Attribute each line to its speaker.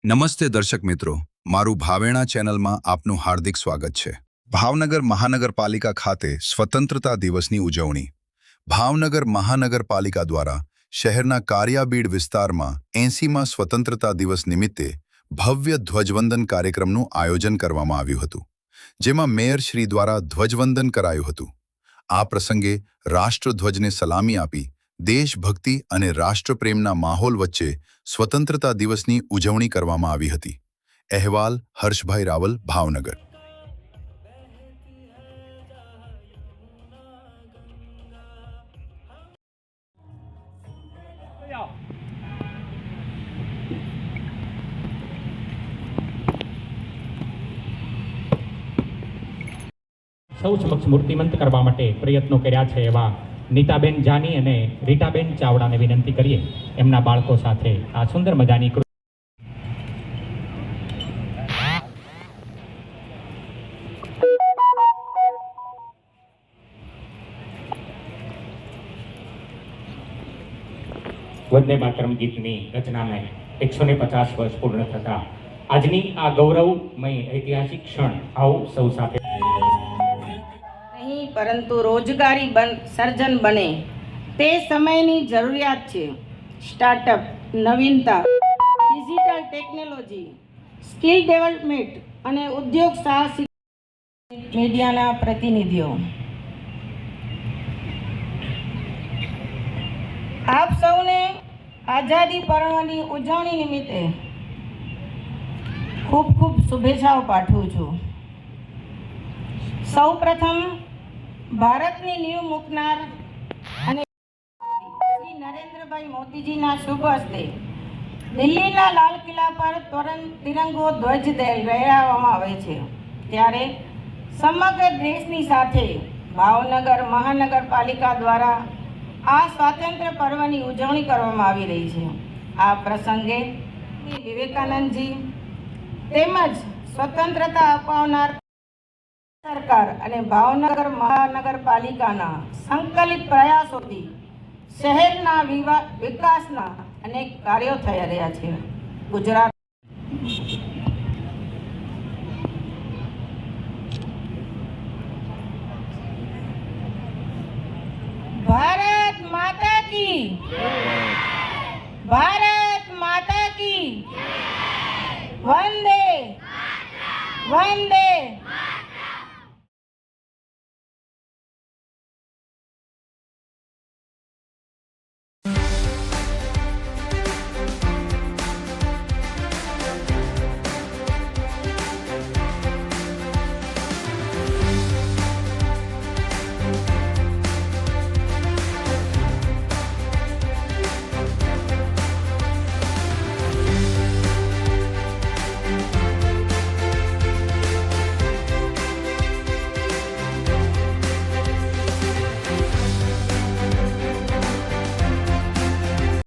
Speaker 1: નમસ્તે દર્શક મિત્રો, મારું ભાવેણા ચેનલમાં આપનું હાર્દિક સ્વાગત છે। ભાવનગર મહાનગરપાલિકા ખાતે સ્વતંત્રતા દિવસની ઉજવણી। ભાવનગર મહાનગરપાલિકા દ્વારા શહેરના કારિયાબીડ વિસ્તારમાં 80મા સ્વતંત્રતા દિવસ નિમિત્તે ભવ્ય ધ્વજવંદન કાર્યક્રમનું આયોજન કરવામાં આવ્યું હતું, જેમાં મેયર શ્રી દ્વારા ધ્વજવંદન કરાયું હતું। આ પ્રસંગે રાષ્ટ્રધ્વજને સલામી આપી દેશભક્તિ અને રાષ્ટ્રપ્રેમના માહોલ વચ્ચે સ્વતંત્રતા દિવસની ઉજવણી કરવામાં આવી હતી। અહેવાલ હર્ષભાઈ રાવલ, ભાવનગર।
Speaker 2: સૌ સમક્ષ મૂર્તિમંત કરવા માટે પ્રયત્નો કર્યા છે એવા નીતાબેન જાની અને રીટાબેન ચાવડાને વિનંતી કરીએ એમના બાળકો સાથે આ સુંદર મજાની વંદે માતરમ ગીતની રચનાને 150 વર્ષ પૂર્ણ થતા આજની આ ગૌરવમય ઐતિહાસિક ક્ષણ આવો સૌ સાથે
Speaker 3: નહીં પરંતુ રોજગારી સર્જન બને તે સમયની જરૂરિયાત છે। સ્ટાર્ટઅપ, નવીનતા, ડિજિટલ ટેકનોલોજી, સ્કિલ ડેવલપમેન્ટ અને ઉદ્યોગ સાહસિક મીડિયાના પ્રતિનિધિઓ, આપ સૌને આઝાદી પર્વની ઉજવણી નિમિત્તે ખૂબ ખૂબ શુભેચ્છાઓ પાઠવું છું। સૌ પ્રથમ ભારતની નીંવ મૂકનાર અને શ્રી નરેન્દ્રભાઈ મોદીજીના શુભ હસ્તે દિલ્હીના લાલ કિલ્લા પર તિરંગો ધ્વજ લહેરાવવામાં આવે છે, ત્યારે સમગ્ર દેશની સાથે ભાવનગર મહાનગરપાલિકા દ્વારા આ સ્વાતંત્ર્ય પર્વની ઉજવણી કરવામાં આવી રહી છે। આ પ્રસંગે વિવેકાનંદજી તેમજ સ્વતંત્રતા અપાવનાર સરકાર અને ભાવનગર મહાનગરપાલિકાના સંકલિત પ્રયાસોથી શહેરના વિકાસના અનેક કાર્યો થઈ રહ્યા છે। ગુજરાત ભારત માતા કી, ભારત માતા કી, વંદે વંદે